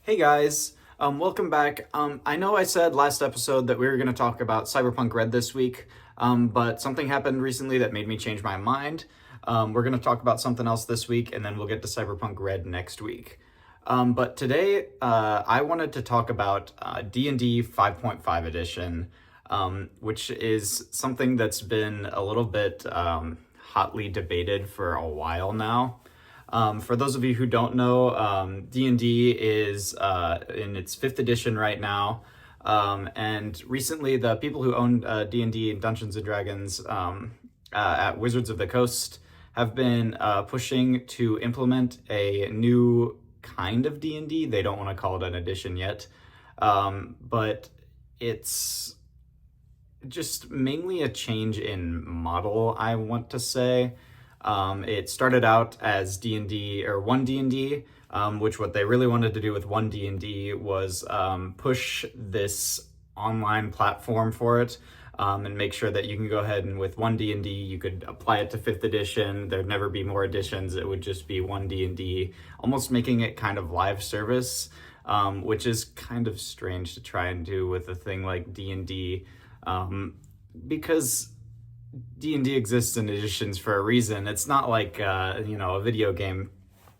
Hey guys, welcome back. I know I said last episode that we were going to talk about Cyberpunk Red this week, but something happened recently that made me change my mind. We're going to talk about something else this week, and then we'll get to Cyberpunk Red next week. But today, I wanted to talk about D&D 5.5 edition, which is something that's been a little bit hotly debated for a while now. For those of you who don't know, D&D is in its 5th edition right now. And recently, the people who own D&D and Dungeons & Dragons at Wizards of the Coast have been pushing to implement a new kind of D&D. They don't want to call it an edition yet, but it's just mainly a change in model, I want to say. It started out as D&D or OneD&D, which what they really wanted to do with OneD&D was push this online platform for it, and make sure that you can go ahead and with OneD&D you could apply it to 5th edition. There'd never be more editions. It would just be OneD&D, almost making it kind of live service, which is kind of strange to try and do with a thing like D&D, because D&D exists in editions for a reason. It's not like a video game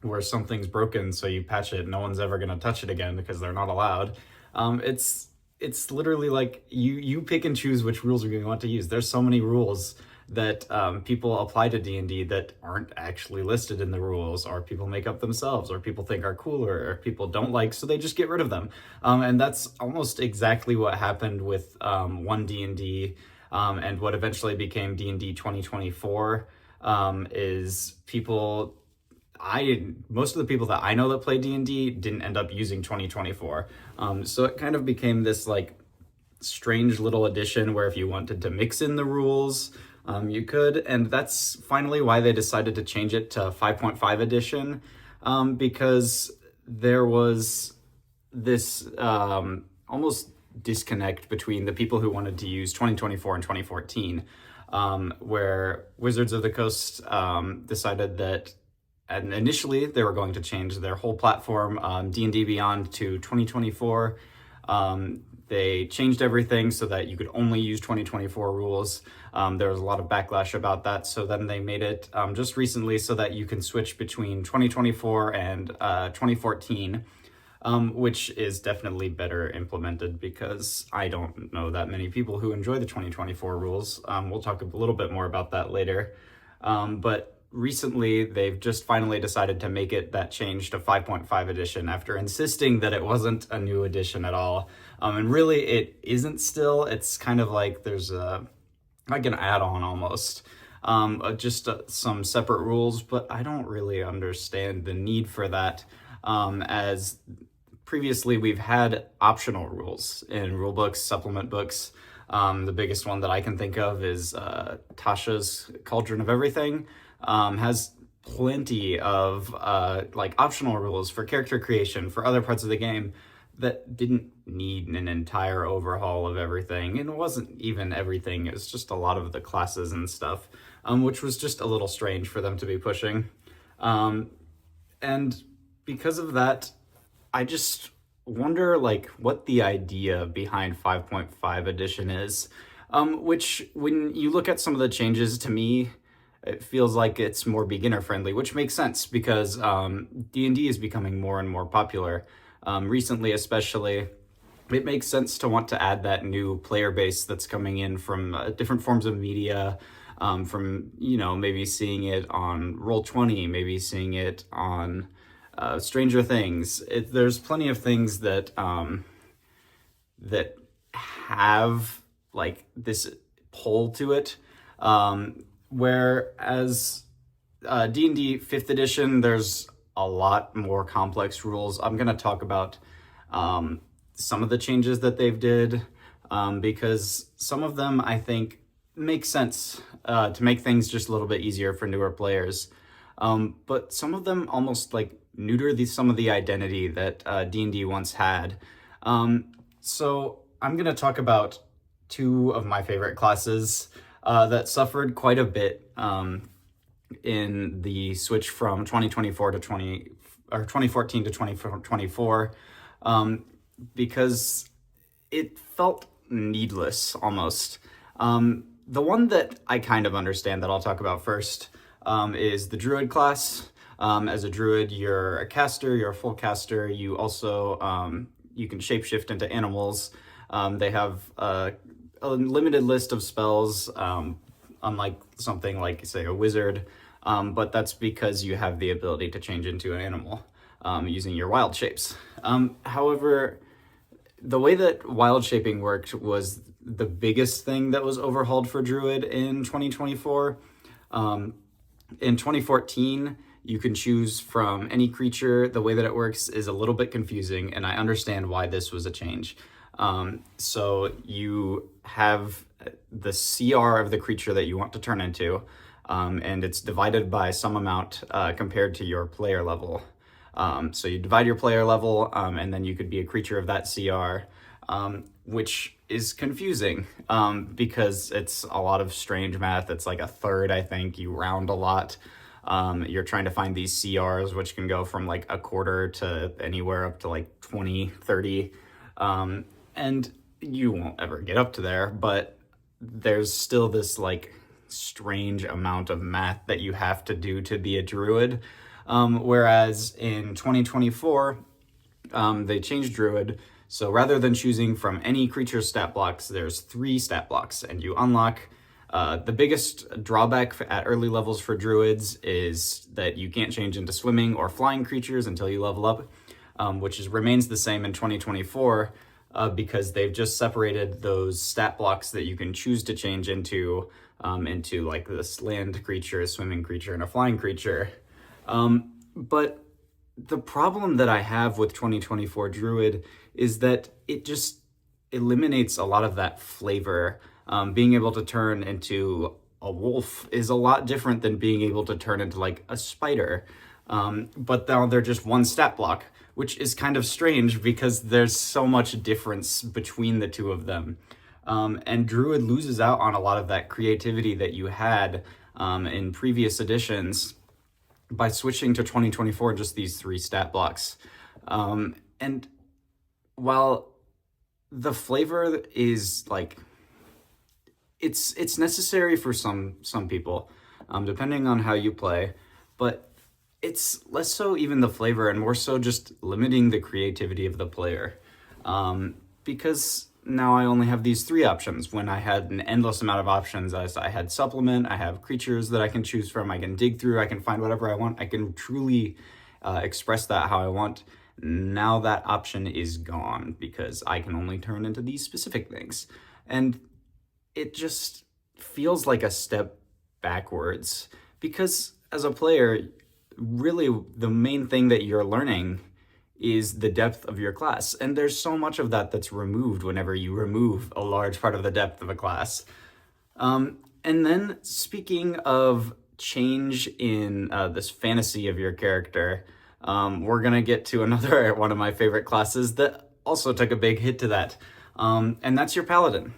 where something's broken so you patch it, no one's ever going to touch it again because they're not allowed. It's literally like you pick and choose which rules you want to use. There's so many rules that people apply to D&D that aren't actually listed in the rules, or people make up themselves, or people think are cooler, or people don't like, so they just get rid of them. And that's almost exactly what happened with OneD&D. And what eventually became D&D 2024 is most of the people that I know that play D&D didn't end up using 2024. So it kind of became this like strange little edition where if you wanted to mix in the rules, you could. And that's finally why they decided to change it to 5.5 edition, because there was this almost disconnect between the people who wanted to use 2024 and 2014, where Wizards of the Coast decided that, and initially they were going to change their whole platform, D&D Beyond, to 2024. They changed everything so that you could only use 2024 rules. There was a lot of backlash about that, so then they made it just recently so that you can switch between 2024 and 2014. Which is definitely better implemented because I don't know that many people who enjoy the 2024 rules. We'll talk a little bit more about that later. But recently, they've just finally decided to make it that change to 5.5 edition after insisting that it wasn't a new edition at all. And really, it isn't still. It's kind of like there's like an add-on almost. Just some separate rules, but I don't really understand the need for that, as previously we've had optional rules in rule books, supplement books. The biggest one that I can think of is Tasha's Cauldron of Everything. Has plenty of like optional rules for character creation for other parts of the game that didn't need an entire overhaul of everything. And it wasn't even everything, it was just a lot of the classes and stuff, which was just a little strange for them to be pushing. And because of that, I just wonder like what the idea behind 5.5 edition is, which when you look at some of the changes, to me, it feels like it's more beginner friendly, which makes sense because D&D is becoming more and more popular. Recently, especially, it makes sense to want to add that new player base that's coming in from different forms of media, from, maybe seeing it on Roll20, maybe seeing it on Stranger Things. There's plenty of things that that have like this pull to it, whereas D&D 5th edition, there's a lot more complex rules. I'm going to talk about some of the changes that they've did, because some of them I think make sense to make things just a little bit easier for newer players. But some of them almost like neuter some of the identity that D&D once had. So I'm going to talk about two of my favorite classes that suffered quite a bit in the switch from 2024 to 2014 to 2024. because it felt needless almost. The one that I kind of understand that I'll talk about first is the druid class. As a druid, you're a caster, you're a full caster. You also, you can shapeshift into animals. They have a limited list of spells, unlike something like, say, a wizard. But that's because you have the ability to change into an animal using your wild shapes. However, the way that wild shaping worked was the biggest thing that was overhauled for Druid in 2024. In 2014, you can choose from any creature. The way that it works is a little bit confusing, and I understand why this was a change. So you have the CR of the creature that you want to turn into, and it's divided by some amount compared to your player level. So you divide your player level, and then you could be a creature of that CR, which is confusing because it's a lot of strange math. It's like a third, I think. You round a lot. You're trying to find these CRs, which can go from like a quarter to anywhere up to like 20, 30. And you won't ever get up to there, but there's still this like strange amount of math that you have to do to be a druid. Whereas in 2024, they changed Druid. So rather than choosing from any creature stat blocks, there's 3 stat blocks, and you unlock. The biggest drawback at early levels for Druids is that you can't change into swimming or flying creatures until you level up, which remains the same in 2024 because they've just separated those stat blocks that you can choose to change into like this land creature, a swimming creature, and a flying creature. But the problem that I have with 2024 Druid is that it just eliminates a lot of that flavor. Being able to turn into a wolf is a lot different than being able to turn into like a spider. But now they're just one stat block, which is kind of strange because there's so much difference between the two of them. And Druid loses out on a lot of that creativity that you had in previous editions by switching to 2024 just these 3 stat blocks. And while the flavor is like, it's necessary for some people, depending on how you play, but it's less so even the flavor and more so just limiting the creativity of the player. Because now I only have these 3 options when I had an endless amount of options. As I had supplement, I have creatures that I can choose from, I can dig through, I can find whatever I want, I can truly express that how I want. Now that option is gone because I can only turn into these specific things. And it just feels like a step backwards because as a player, really the main thing that you're learning is the depth of your class. And there's so much of that that's removed whenever you remove a large part of the depth of a class. And then speaking of change in this fantasy of your character, we're going to get to another one of my favorite classes that also took a big hit to that. And that's your paladin.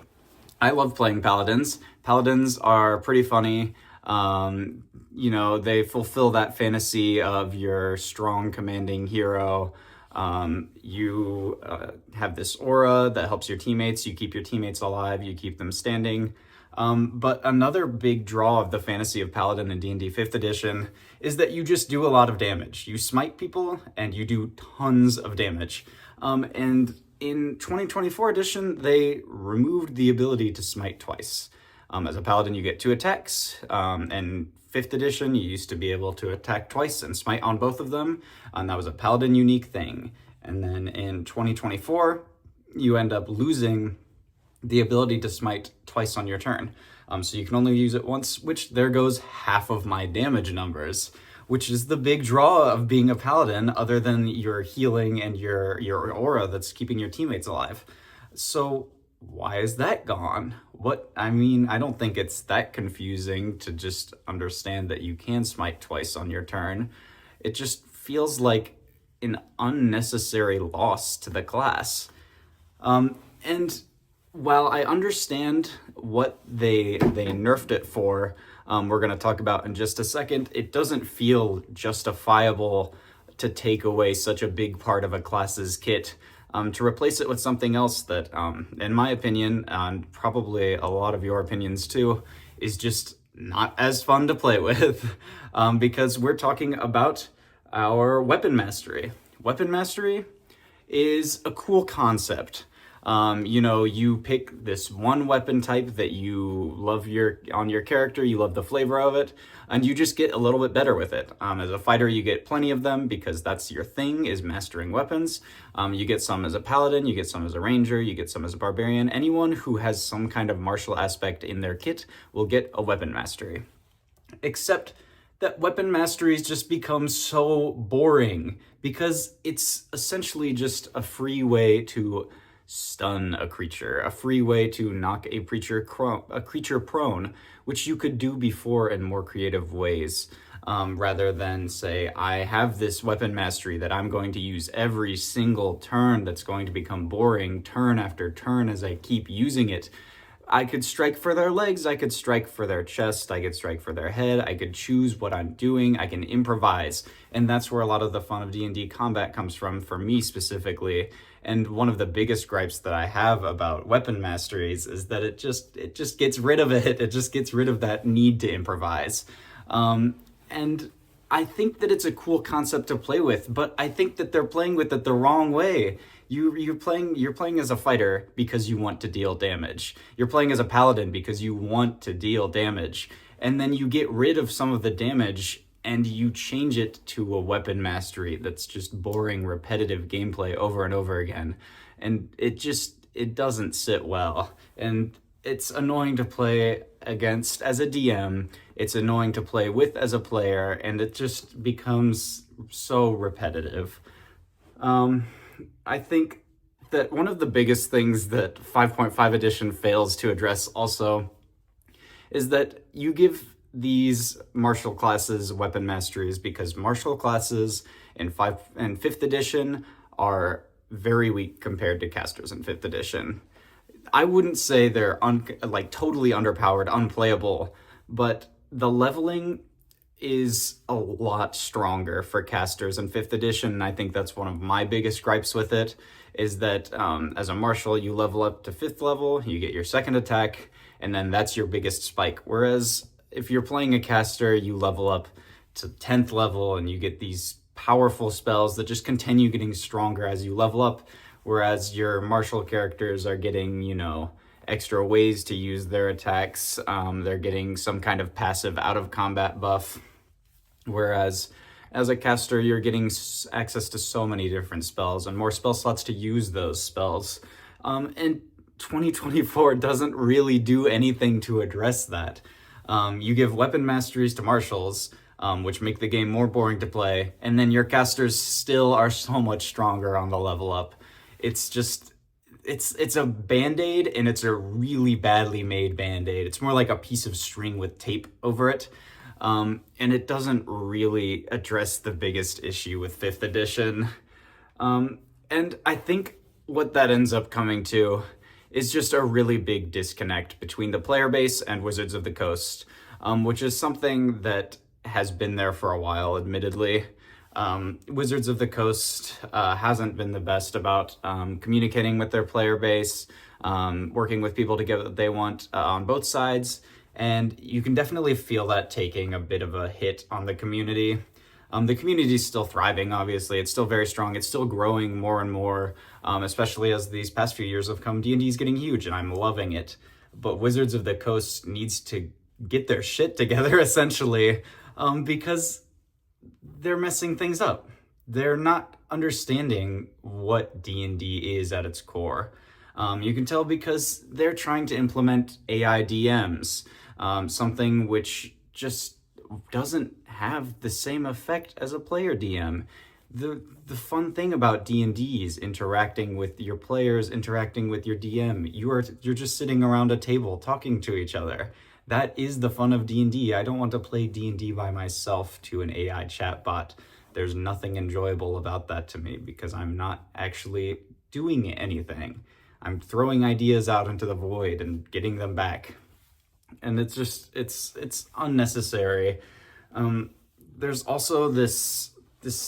I love playing paladins. Paladins are pretty funny. They fulfill that fantasy of your strong, commanding hero. You have this aura that helps your teammates. You keep your teammates alive. You keep them standing. But another big draw of the fantasy of Paladin in D&D 5th edition is that you just do a lot of damage. You smite people, and you do tons of damage. And in 2024 edition, they removed the ability to smite twice. As a Paladin, you get 2 attacks, and 5th edition, you used to be able to attack twice and smite on both of them, and that was a Paladin unique thing. And then in 2024, you end up losing the ability to smite twice on your turn. So you can only use it once, which there goes half of my damage numbers, which is the big draw of being a Paladin, other than your healing and your aura that's keeping your teammates alive. So why is that gone? I don't think it's that confusing to just understand that you can smite twice on your turn. It just feels like an unnecessary loss to the class. And while I understand what they nerfed it for, we're going to talk about in just a second, it doesn't feel justifiable to take away such a big part of a class's kit to replace it with something else that, in my opinion, and probably a lot of your opinions too, is just not as fun to play with, because we're talking about our weapon mastery. Weapon mastery is a cool concept. You pick this one weapon type that you love on your character, you love the flavor of it, and you just get a little bit better with it. As a fighter, you get plenty of them because that's your thing, is mastering weapons. You get some as a paladin, you get some as a ranger, you get some as a barbarian. Anyone who has some kind of martial aspect in their kit will get a weapon mastery. Except that weapon masteries just become so boring because it's essentially just a free way to stun a creature, a free way to knock a creature prone, which you could do before in more creative ways, rather than say, I have this weapon mastery that I'm going to use every single turn that's going to become boring turn after turn as I keep using it. I could strike for their legs, I could strike for their chest, I could strike for their head, I could choose what I'm doing, I can improvise. And that's where a lot of the fun of D&D combat comes from, for me specifically. And one of the biggest gripes that I have about weapon masteries is that it just gets rid of it. It just gets rid of that need to improvise. And I think that it's a cool concept to play with, but I think that they're playing with it the wrong way. You're playing as a fighter because you want to deal damage. You're playing as a paladin because you want to deal damage. And then you get rid of some of the damage and you change it to a weapon mastery that's just boring, repetitive gameplay over and over again. And it doesn't sit well. And it's annoying to play against as a DM. It's annoying to play with as a player, and it just becomes so repetitive. I think that one of the biggest things that 5.5 edition fails to address also is that you give these martial classes weapon masteries because martial classes in 5th edition are very weak compared to casters in 5th edition. I wouldn't say they're totally underpowered, unplayable, but the leveling is a lot stronger for casters in 5th edition, and I think that's one of my biggest gripes with it, is that as a martial, you level up to 5th level, you get your second attack, and then that's your biggest spike. Whereas if you're playing a caster, you level up to 10th level, and you get these powerful spells that just continue getting stronger as you level up, whereas your martial characters are getting, extra ways to use their attacks. They're getting some kind of passive out-of-combat buff, whereas as a caster, you're getting access to so many different spells and more spell slots to use those spells. And 2024 doesn't really do anything to address that. You give weapon masteries to martials, which make the game more boring to play, and then your casters still are so much stronger on the level up. It's just... It's a Band-Aid, and it's a really badly made Band-Aid. It's more like a piece of string with tape over it. And it doesn't really address the biggest issue with 5th edition. And I think what that ends up coming to is just a really big disconnect between the player base and Wizards of the Coast, which is something that has been there for a while, admittedly. Wizards of the Coast hasn't been the best about communicating with their player base, working with people to get what they want on both sides, and you can definitely feel that taking a bit of a hit on the community. The community is still thriving, obviously. It's still very strong. It's still growing more and more, especially as these past few years have come. D&D is getting huge, and I'm loving it. But Wizards of the Coast needs to get their shit together, essentially, because they're messing things up. They're not understanding what D&D is at its core. You can tell because they're trying to implement AI DMs, something which just doesn't have the same effect as a player DM. The fun thing about D&D is interacting with your players, interacting with your DM. You're just sitting around a table talking to each other. That is the fun of D&D. I don't want to play D&D by myself to an AI chatbot. There's nothing enjoyable about that to me because I'm not actually doing anything. I'm throwing ideas out into the void and getting them back. And it's unnecessary. There's also this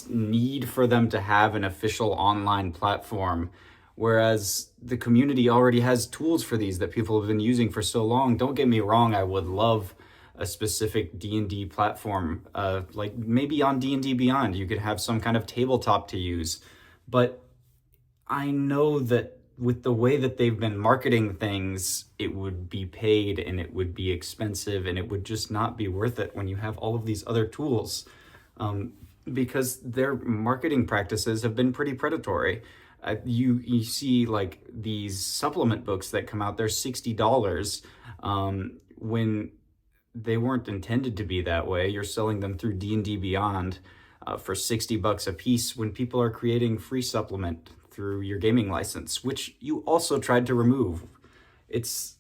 need for them to have an official online platform whereas the community already has tools for these that people have been using for so long. Don't get me wrong, I would love a specific D&D platform, like maybe on D&D Beyond, you could have some kind of tabletop to use. But I know that with the way that they've been marketing things, it would be paid and it would be expensive and it would just not be worth it when you have all of these other tools, because their marketing practices have been pretty predatory. You see like these supplement books that come out, they're $60, when they weren't intended to be that way. You're selling them through D&D Beyond for $60 a piece when people are creating free supplement through your gaming license, which you also tried to remove. It's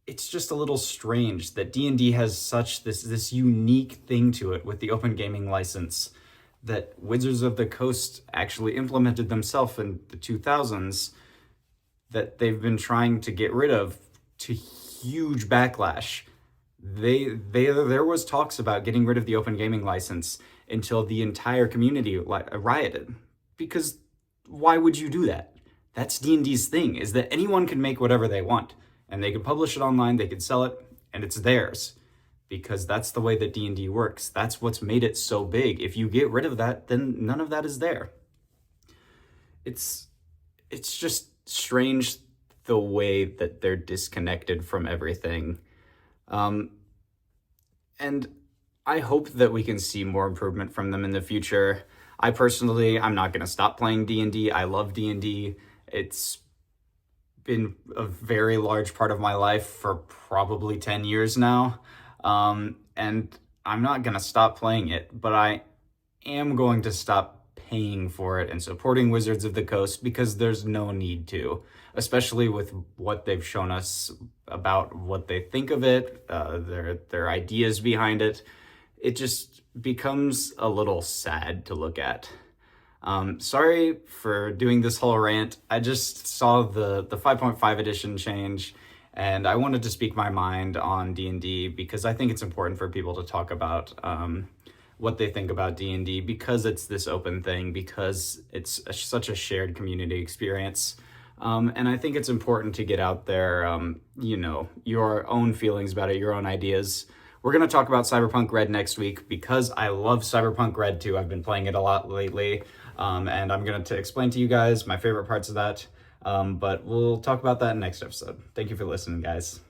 just a little strange that D&D has such this unique thing to it with the open gaming license that Wizards of the Coast actually implemented themselves in the 2000s, that they've been trying to get rid of, to huge backlash. There was talks about getting rid of the open gaming license until the entire community rioted. Because why would you do that? That's D&D's thing, is that anyone can make whatever they want, and they can publish it online, they can sell it, and it's theirs. Because that's the way that D&D works. That's what's made it so big. If you get rid of that, then none of that is there. It's just strange the way that they're disconnected from everything. And I hope that we can see more improvement from them in the future. I'm not going to stop playing D&D. I love D&D. It's been a very large part of my life for probably 10 years now. And I'm not going to stop playing it, but I am going to stop paying for it and supporting Wizards of the Coast, because there's no need to, especially with what they've shown us about what they think of it, their ideas behind it. It just becomes a little sad to look at. Sorry for doing this whole rant. I just saw the 5.5 edition change, and I wanted to speak my mind on D&D because I think it's important for people to talk about what they think about D&D, because it's this open thing, because it's such a shared community experience. And I think it's important to get out there, your own feelings about it, your own ideas. We're going to talk about Cyberpunk Red next week because I love Cyberpunk Red too. I've been playing it a lot lately, and I'm going to explain to you guys my favorite parts of that. But we'll talk about that in the next episode. Thank you for listening, guys.